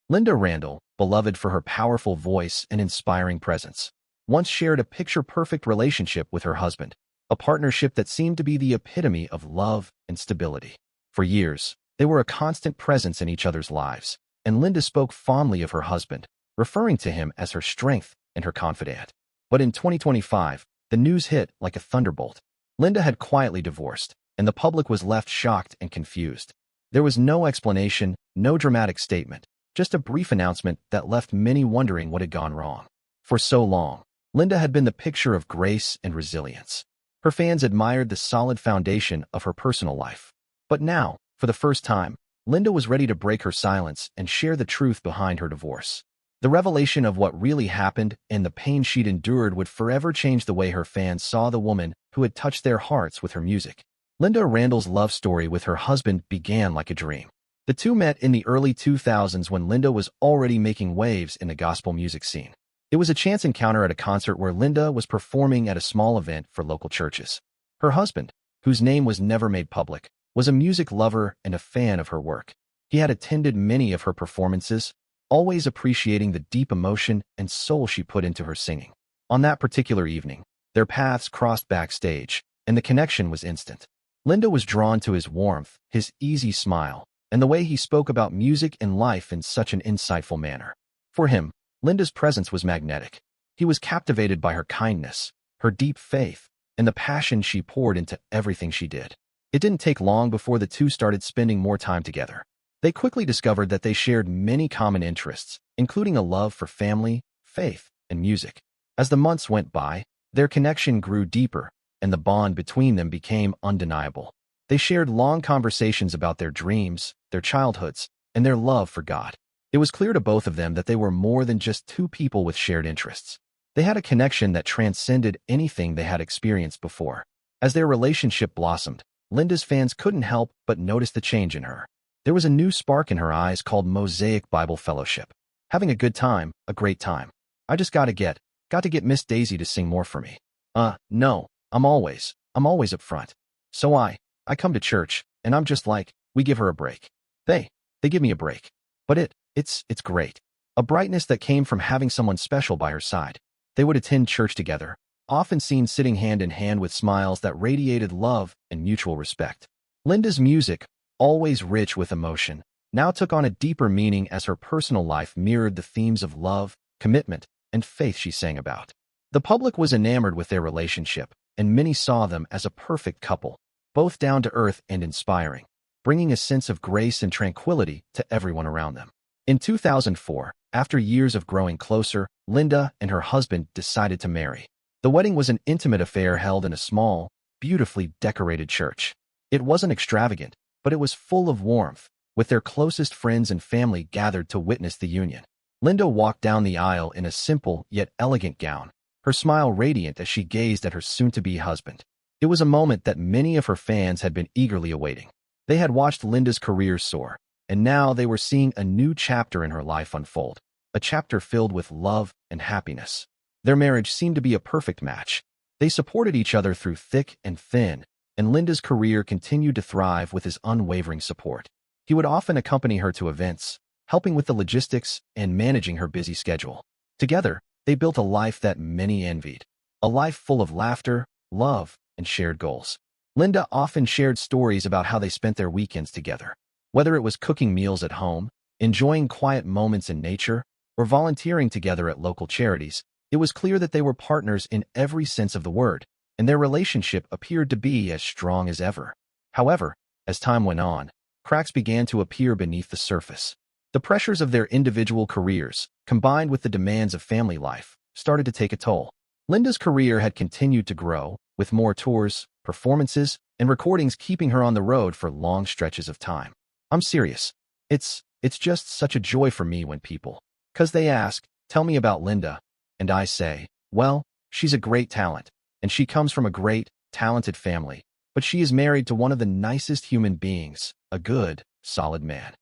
Lynda Randle, beloved for her powerful voice and inspiring presence, once shared a picture-perfect relationship with her husband, a partnership that seemed to be the epitome of love and stability. For years, they were a constant presence in each other's lives, and Lynda spoke fondly of her husband, referring to him as her strength and her confidant. But in 2025, the news hit like a thunderbolt. Lynda had quietly divorced, and the public was left shocked and confused. There was no explanation, no dramatic statement, just a brief announcement that left many wondering what had gone wrong. For so long, Lynda had been the picture of grace and resilience. Her fans admired the solid foundation of her personal life. But now, for the first time, Lynda was ready to break her silence and share the truth behind her divorce. The revelation of what really happened and the pain she'd endured would forever change the way her fans saw the woman who had touched their hearts with her music. Lynda Randle's love story with her husband began like a dream. The two met in the early 2000s when Lynda was already making waves in the gospel music scene. It was a chance encounter at a concert where Lynda was performing at a small event for local churches. Her husband, whose name was never made public, was a music lover and a fan of her work. He had attended many of her performances, always appreciating the deep emotion and soul she put into her singing. On that particular evening, their paths crossed backstage, and the connection was instant. Lynda was drawn to his warmth, his easy smile, and the way he spoke about music and life in such an insightful manner. For him, Lynda's presence was magnetic. He was captivated by her kindness, her deep faith, and the passion she poured into everything she did. It didn't take long before the two started spending more time together. They quickly discovered that they shared many common interests, including a love for family, faith, and music. As the months went by, their connection grew deeper, and the bond between them became undeniable. They shared long conversations about their dreams, their childhoods, and their love for God. It was clear to both of them that they were more than just two people with shared interests. They had a connection that transcended anything they had experienced before. As their relationship blossomed, Lynda's fans couldn't help but notice the change in her. There was a new spark in her eyes called Mosaic Bible Fellowship. Having a good time, a great time. I just got to get Miss Daisy to sing more for me. No, I'm always up front. So I come to church, and I'm just like, we give her a break. They give me a break. But it's great. A brightness that came from having someone special by her side. They would attend church together, often seen sitting hand in hand with smiles that radiated love and mutual respect. Lynda's music, always rich with emotion, now took on a deeper meaning as her personal life mirrored the themes of love, commitment, and faith she sang about. The public was enamored with their relationship, and many saw them as a perfect couple, both down to earth and inspiring, bringing a sense of grace and tranquility to everyone around them. In 2004, after years of growing closer, Lynda and her husband decided to marry. The wedding was an intimate affair held in a small, beautifully decorated church. It wasn't extravagant, but it was full of warmth, with their closest friends and family gathered to witness the union. Lynda walked down the aisle in a simple yet elegant gown, her smile radiant as she gazed at her soon-to-be husband. It was a moment that many of her fans had been eagerly awaiting. They had watched Lynda's career soar, and now they were seeing a new chapter in her life unfold, a chapter filled with love and happiness. Their marriage seemed to be a perfect match. They supported each other through thick and thin, and Lynda's career continued to thrive with his unwavering support. He would often accompany her to events, helping with the logistics and managing her busy schedule. Together, they built a life that many envied, a life full of laughter, love, and shared goals. Lynda often shared stories about how they spent their weekends together. Whether it was cooking meals at home, enjoying quiet moments in nature, or volunteering together at local charities, it was clear that they were partners in every sense of the word, and their relationship appeared to be as strong as ever. However, as time went on, cracks began to appear beneath the surface. The pressures of their individual careers, combined with the demands of family life, started to take a toll. Lynda's career had continued to grow, with more tours, performances, and recordings keeping her on the road for long stretches of time. I'm serious. It's just such a joy for me when people, 'cause they ask, tell me about Lynda, and I say, well, she's a great talent, and she comes from a great, talented family, but she is married to one of the nicest human beings, a good, solid man.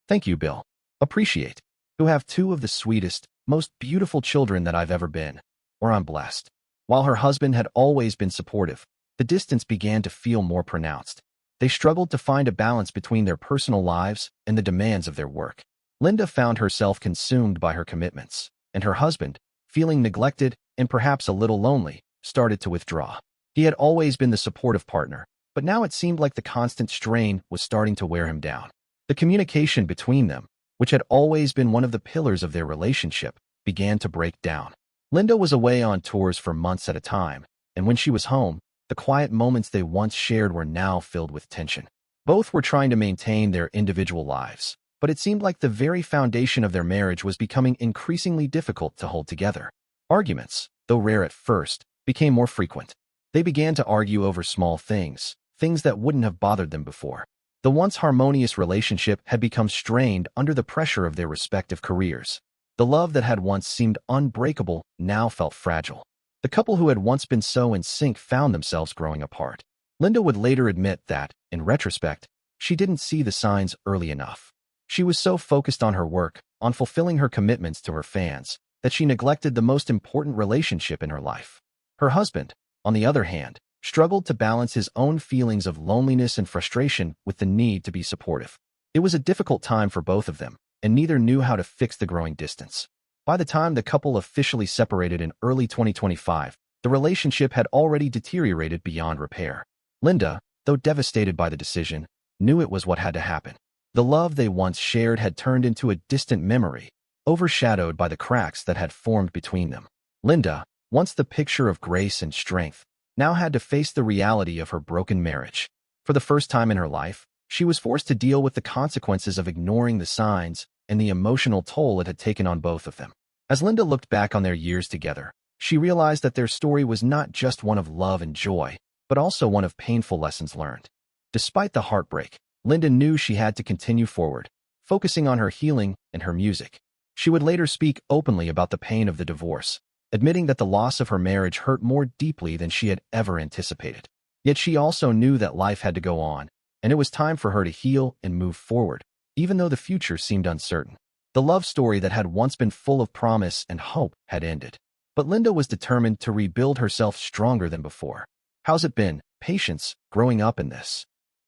Thank you, Bill. Appreciate. Who have two of the sweetest, most beautiful children that I've ever been, or I'm blessed. While her husband had always been supportive, the distance began to feel more pronounced. They struggled to find a balance between their personal lives and the demands of their work. Lynda found herself consumed by her commitments, and her husband, feeling neglected and perhaps a little lonely, started to withdraw. He had always been the supportive partner, but now it seemed like the constant strain was starting to wear him down. The communication between them, which had always been one of the pillars of their relationship, began to break down. Lynda was away on tours for months at a time, and when she was home, the quiet moments they once shared were now filled with tension. Both were trying to maintain their individual lives, but it seemed like the very foundation of their marriage was becoming increasingly difficult to hold together. Arguments, though rare at first, became more frequent. They began to argue over small things, things that wouldn't have bothered them before. The once harmonious relationship had become strained under the pressure of their respective careers. The love that had once seemed unbreakable now felt fragile. The couple who had once been so in sync found themselves growing apart. Lynda would later admit that, in retrospect, she didn't see the signs early enough. She was so focused on her work, on fulfilling her commitments to her fans, that she neglected the most important relationship in her life. Her husband, on the other hand, struggled to balance his own feelings of loneliness and frustration with the need to be supportive. It was a difficult time for both of them, and neither knew how to fix the growing distance. By the time the couple officially separated in early 2025, the relationship had already deteriorated beyond repair. Lynda, though devastated by the decision, knew it was what had to happen. The love they once shared had turned into a distant memory, overshadowed by the cracks that had formed between them. Lynda, once the picture of grace and strength, now had to face the reality of her broken marriage. For the first time in her life, she was forced to deal with the consequences of ignoring the signs and the emotional toll it had taken on both of them. As Lynda looked back on their years together, she realized that their story was not just one of love and joy, but also one of painful lessons learned. Despite the heartbreak, Lynda knew she had to continue forward, focusing on her healing and her music. She would later speak openly about the pain of the divorce, admitting that the loss of her marriage hurt more deeply than she had ever anticipated. Yet she also knew that life had to go on, and it was time for her to heal and move forward, even though the future seemed uncertain. The love story that had once been full of promise and hope had ended. But Lynda was determined to rebuild herself stronger than before. How's it been, Patience, growing up in this?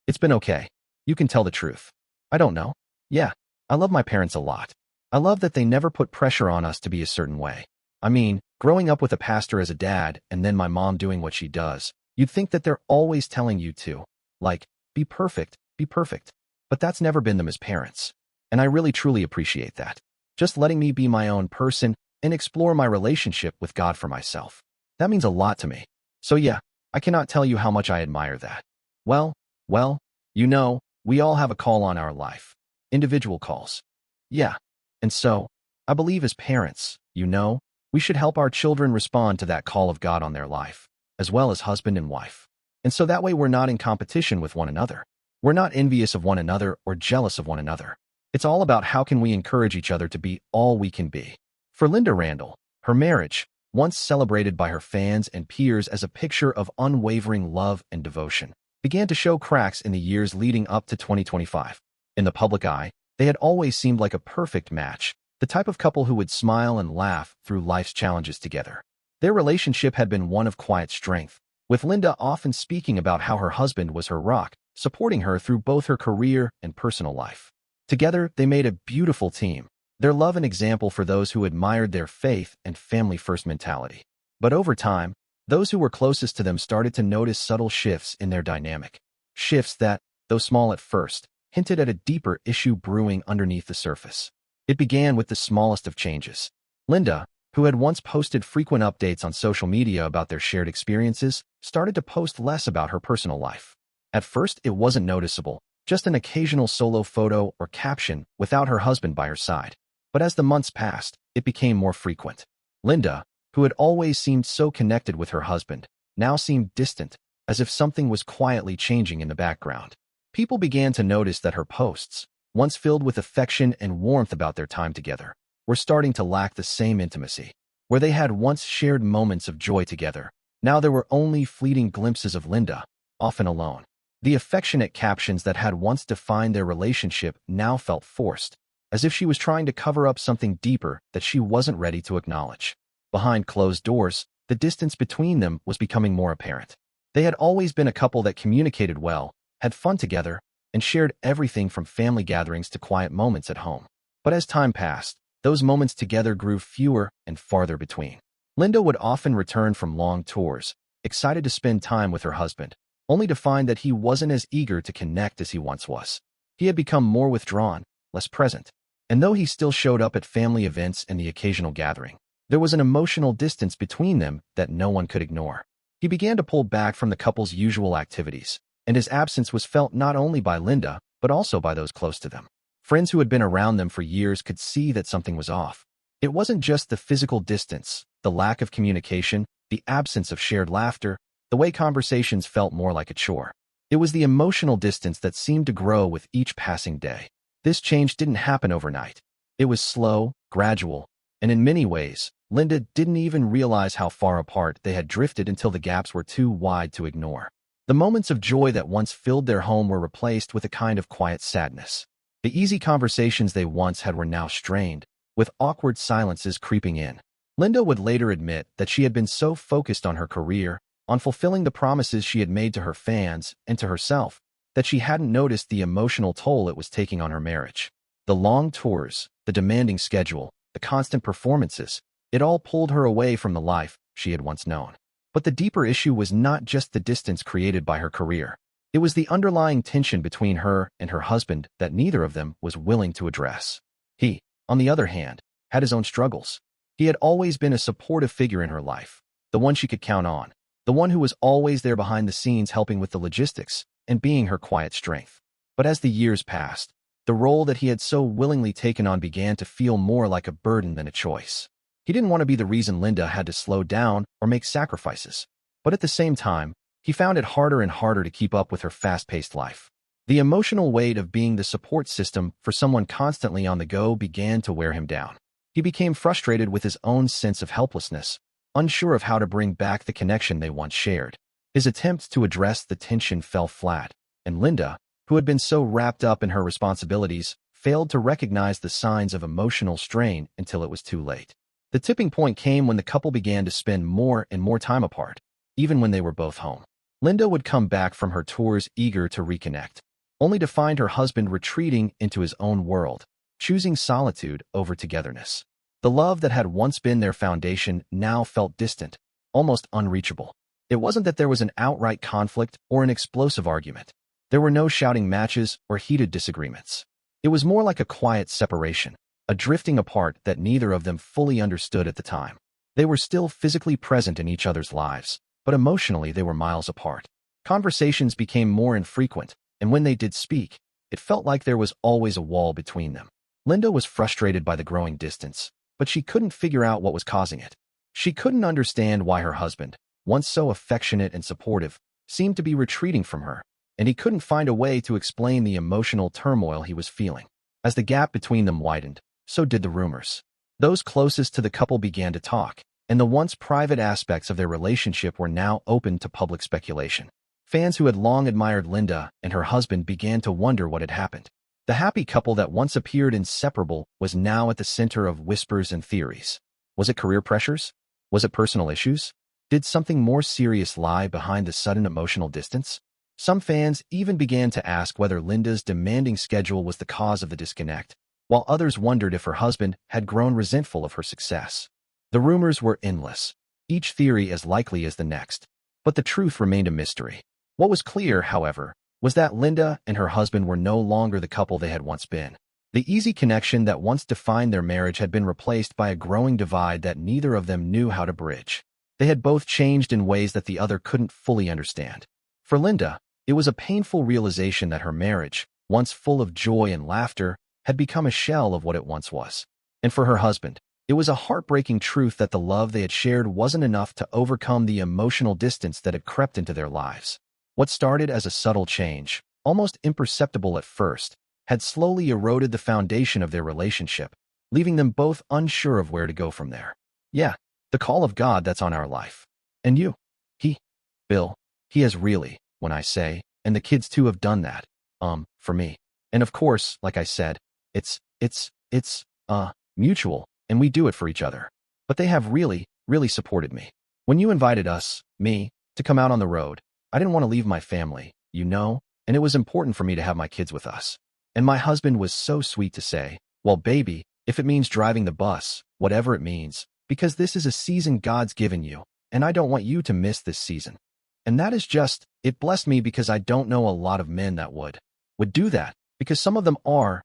It's been okay. You can tell the truth. I don't know. Yeah, I love my parents a lot. I love that they never put pressure on us to be a certain way. I mean, growing up with a pastor as a dad and then my mom doing what she does, you'd think that they're always telling you to, like, be perfect, be perfect. But that's never been them as parents. And I really truly appreciate that. Just letting me be my own person and explore my relationship with God for myself. That means a lot to me. So yeah, I cannot tell you how much I admire that. Well, you know, we all have a call on our life. Individual calls. Yeah. And so, I believe as parents, you know, we should help our children respond to that call of God on their life, as well as husband and wife. And so that way we're not in competition with one another. We're not envious of one another or jealous of one another. It's all about how can we encourage each other to be all we can be. For Lynda Randle, her marriage, once celebrated by her fans and peers as a picture of unwavering love and devotion, began to show cracks in the years leading up to 2025. In the public eye, they had always seemed like a perfect match, the type of couple who would smile and laugh through life's challenges together. Their relationship had been one of quiet strength, with Lynda often speaking about how her husband was her rock, supporting her through both her career and personal life. Together, they made a beautiful team, their love an example for those who admired their faith and family-first mentality. But over time, those who were closest to them started to notice subtle shifts in their dynamic. Shifts that, though small at first, hinted at a deeper issue brewing underneath the surface. It began with the smallest of changes. Lynda, who had once posted frequent updates on social media about their shared experiences, started to post less about her personal life. At first, it wasn't noticeable, just an occasional solo photo or caption without her husband by her side. But as the months passed, it became more frequent. Lynda, who had always seemed so connected with her husband, now seemed distant, as if something was quietly changing in the background. People began to notice that her posts, once filled with affection and warmth about their time together, were starting to lack the same intimacy. Where they had once shared moments of joy together, now there were only fleeting glimpses of Lynda, often alone. The affectionate captions that had once defined their relationship now felt forced, as if she was trying to cover up something deeper that she wasn't ready to acknowledge. Behind closed doors, the distance between them was becoming more apparent. They had always been a couple that communicated well, had fun together, and shared everything from family gatherings to quiet moments at home. But as time passed, those moments together grew fewer and farther between. Lynda would often return from long tours, excited to spend time with her husband, only to find that he wasn't as eager to connect as he once was. He had become more withdrawn, less present. And though he still showed up at family events and the occasional gathering, there was an emotional distance between them that no one could ignore. He began to pull back from the couple's usual activities, and his absence was felt not only by Lynda, but also by those close to them. Friends who had been around them for years could see that something was off. It wasn't just the physical distance, the lack of communication, the absence of shared laughter, the way conversations felt more like a chore. It was the emotional distance that seemed to grow with each passing day. This change didn't happen overnight. It was slow, gradual, and in many ways, Lynda didn't even realize how far apart they had drifted until the gaps were too wide to ignore. The moments of joy that once filled their home were replaced with a kind of quiet sadness. The easy conversations they once had were now strained, with awkward silences creeping in. Lynda would later admit that she had been so focused on her career, on fulfilling the promises she had made to her fans and to herself, that she hadn't noticed the emotional toll it was taking on her marriage. The long tours, the demanding schedule, the constant performances, it all pulled her away from the life she had once known. But the deeper issue was not just the distance created by her career. It was the underlying tension between her and her husband that neither of them was willing to address. He, on the other hand, had his own struggles. He had always been a supportive figure in her life, the one she could count on, the one who was always there behind the scenes helping with the logistics and being her quiet strength. But as the years passed, the role that he had so willingly taken on began to feel more like a burden than a choice. He didn't want to be the reason Lynda had to slow down or make sacrifices, but at the same time, he found it harder and harder to keep up with her fast-paced life. The emotional weight of being the support system for someone constantly on the go began to wear him down. He became frustrated with his own sense of helplessness, unsure of how to bring back the connection they once shared. His attempts to address the tension fell flat, and Lynda, who had been so wrapped up in her responsibilities, failed to recognize the signs of emotional strain until it was too late. The tipping point came when the couple began to spend more and more time apart, even when they were both home. Lynda would come back from her tours eager to reconnect, only to find her husband retreating into his own world, choosing solitude over togetherness. The love that had once been their foundation now felt distant, almost unreachable. It wasn't that there was an outright conflict or an explosive argument. There were no shouting matches or heated disagreements. It was more like a quiet separation, a drifting apart that neither of them fully understood at the time. They were still physically present in each other's lives, but emotionally they were miles apart. Conversations became more infrequent, and when they did speak, it felt like there was always a wall between them. Lynda was frustrated by the growing distance, but she couldn't figure out what was causing it. She couldn't understand why her husband, once so affectionate and supportive, seemed to be retreating from her, and he couldn't find a way to explain the emotional turmoil he was feeling. As the gap between them widened, so did the rumors. Those closest to the couple began to talk, and the once private aspects of their relationship were now open to public speculation. Fans who had long admired Lynda and her husband began to wonder what had happened. The happy couple that once appeared inseparable was now at the center of whispers and theories. Was it career pressures? Was it personal issues? Did something more serious lie behind the sudden emotional distance? Some fans even began to ask whether Lynda's demanding schedule was the cause of the disconnect, while others wondered if her husband had grown resentful of her success. The rumors were endless, each theory as likely as the next, but the truth remained a mystery. What was clear, however, was that Lynda and her husband were no longer the couple they had once been. The easy connection that once defined their marriage had been replaced by a growing divide that neither of them knew how to bridge. They had both changed in ways that the other couldn't fully understand. For Lynda, it was a painful realization that her marriage, once full of joy and laughter, had become a shell of what it once was. And for her husband, it was a heartbreaking truth that the love they had shared wasn't enough to overcome the emotional distance that had crept into their lives. What started as a subtle change, almost imperceptible at first, had slowly eroded the foundation of their relationship, leaving them both unsure of where to go from there. Yeah, the call of God that's on our life. And you, Bill, he has really, when I say, and the kids too have done that, for me. And of course, like I said, it's mutual, and we do it for each other. But they have really supported me. When you invited us, me, to come out on the road, I didn't want to leave my family, and it was important for me to have my kids with us. And my husband was so sweet to say, Well, baby, if it means driving the bus, whatever it means, because this is a season God's given you, and I don't want you to miss this season. And that is just, it blessed me because I don't know a lot of men that would do that, because some of them are,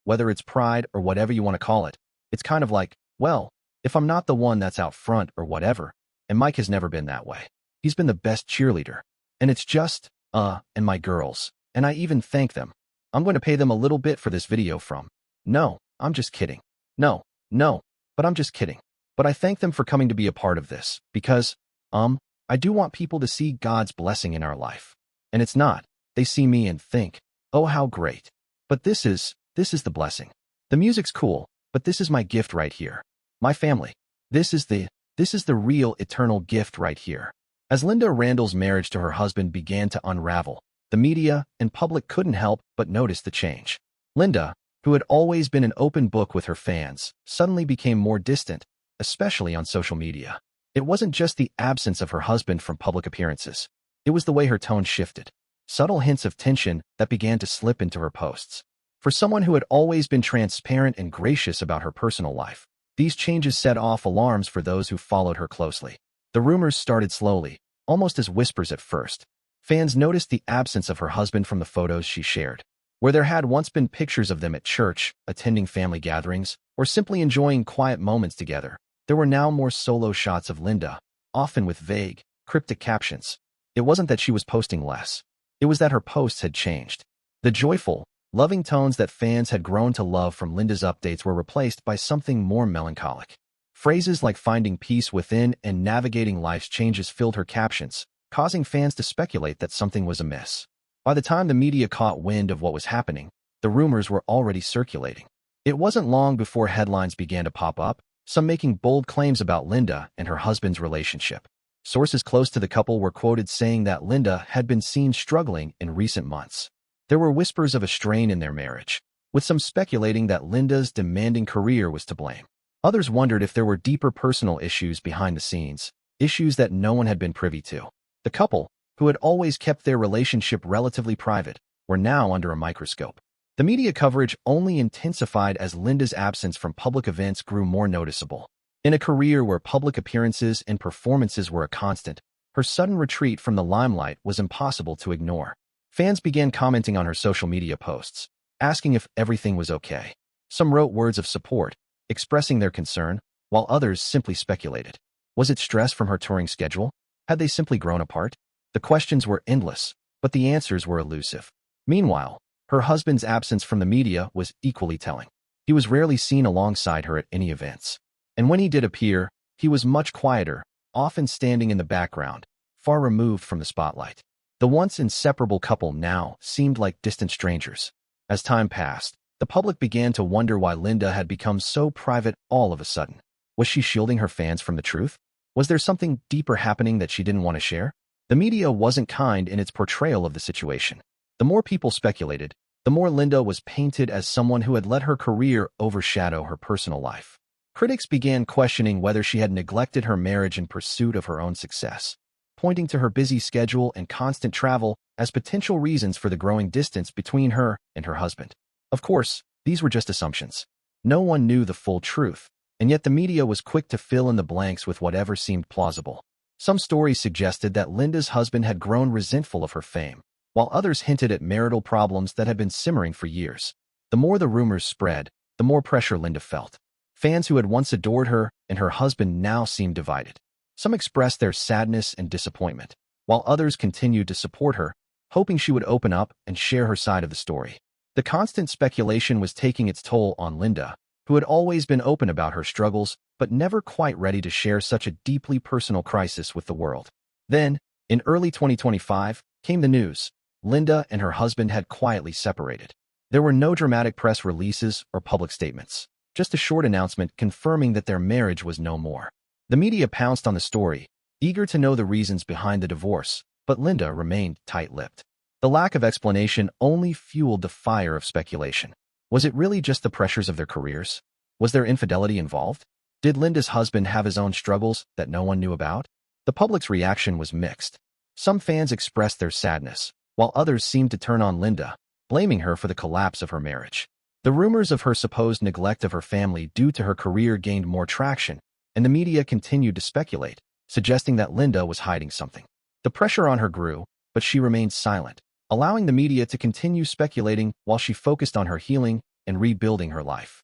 whether it's pride or whatever you want to call it. It's kind of like, well, if I'm not the one that's out front or whatever, and Mike has never been that way. He's been the best cheerleader. And it's just, and my girls. And I even thank them. I'm going to pay them a little bit for this video from. No, I'm just kidding. No, but I'm just kidding. But I thank them for coming to be a part of this, because, I do want people to see God's blessing in our life. And it's not, they see me and think, oh, how great. But this is the blessing. The music's cool, but this is my gift right here. My family. This is the real eternal gift right here. As Lynda Randle's marriage to her husband began to unravel, the media and public couldn't help but notice the change. Lynda, who had always been an open book with her fans, suddenly became more distant, especially on social media. It wasn't just the absence of her husband from public appearances. It was the way her tone shifted. Subtle hints of tension that began to slip into her posts. For someone who had always been transparent and gracious about her personal life, these changes set off alarms for those who followed her closely. The rumors started slowly, almost as whispers at first. Fans noticed the absence of her husband from the photos she shared. Where there had once been pictures of them at church, attending family gatherings, or simply enjoying quiet moments together, there were now more solo shots of Lynda, often with vague, cryptic captions. It wasn't that she was posting less. It was that her posts had changed. The joyful, loving tones that fans had grown to love from Lynda's updates were replaced by something more melancholic. Phrases like finding peace within and navigating life's changes filled her captions, causing fans to speculate that something was amiss. By the time the media caught wind of what was happening, the rumors were already circulating. It wasn't long before headlines began to pop up, some making bold claims about Lynda and her husband's relationship. Sources close to the couple were quoted saying that Lynda had been seen struggling in recent months. There were whispers of a strain in their marriage, with some speculating that Lynda's demanding career was to blame. Others wondered if there were deeper personal issues behind the scenes, issues that no one had been privy to. The couple, who had always kept their relationship relatively private, were now under a microscope. The media coverage only intensified as Lynda's absence from public events grew more noticeable. In a career where public appearances and performances were a constant, her sudden retreat from the limelight was impossible to ignore. Fans began commenting on her social media posts, asking if everything was okay. Some wrote words of support, expressing their concern, while others simply speculated. Was it stress from her touring schedule? Had they simply grown apart? The questions were endless, but the answers were elusive. Meanwhile, her husband's absence from the media was equally telling. He was rarely seen alongside her at any events. And when he did appear, he was much quieter, often standing in the background, far removed from the spotlight. The once inseparable couple now seemed like distant strangers. As time passed, the public began to wonder why Lynda had become so private all of a sudden. Was she shielding her fans from the truth? Was there something deeper happening that she didn't want to share? The media wasn't kind in its portrayal of the situation. The more people speculated, the more Lynda was painted as someone who had let her career overshadow her personal life. Critics began questioning whether she had neglected her marriage in pursuit of her own success, pointing to her busy schedule and constant travel as potential reasons for the growing distance between her and her husband. Of course, these were just assumptions. No one knew the full truth, and yet the media was quick to fill in the blanks with whatever seemed plausible. Some stories suggested that Lynda's husband had grown resentful of her fame, while others hinted at marital problems that had been simmering for years. The more the rumors spread, the more pressure Lynda felt. Fans who had once adored her and her husband now seemed divided. Some expressed their sadness and disappointment, while others continued to support her, hoping she would open up and share her side of the story. The constant speculation was taking its toll on Lynda, who had always been open about her struggles but never quite ready to share such a deeply personal crisis with the world. Then, in early 2025, came the news. Lynda and her husband had quietly separated. There were no dramatic press releases or public statements, just a short announcement confirming that their marriage was no more. The media pounced on the story, eager to know the reasons behind the divorce, but Lynda remained tight-lipped. The lack of explanation only fueled the fire of speculation. Was it really just the pressures of their careers? Was there infidelity involved? Did Lynda's husband have his own struggles that no one knew about? The public's reaction was mixed. Some fans expressed their sadness, while others seemed to turn on Lynda, blaming her for the collapse of her marriage. The rumors of her supposed neglect of her family due to her career gained more traction, and the media continued to speculate, suggesting that Lynda was hiding something. The pressure on her grew, but she remained silent, allowing the media to continue speculating while she focused on her healing and rebuilding her life.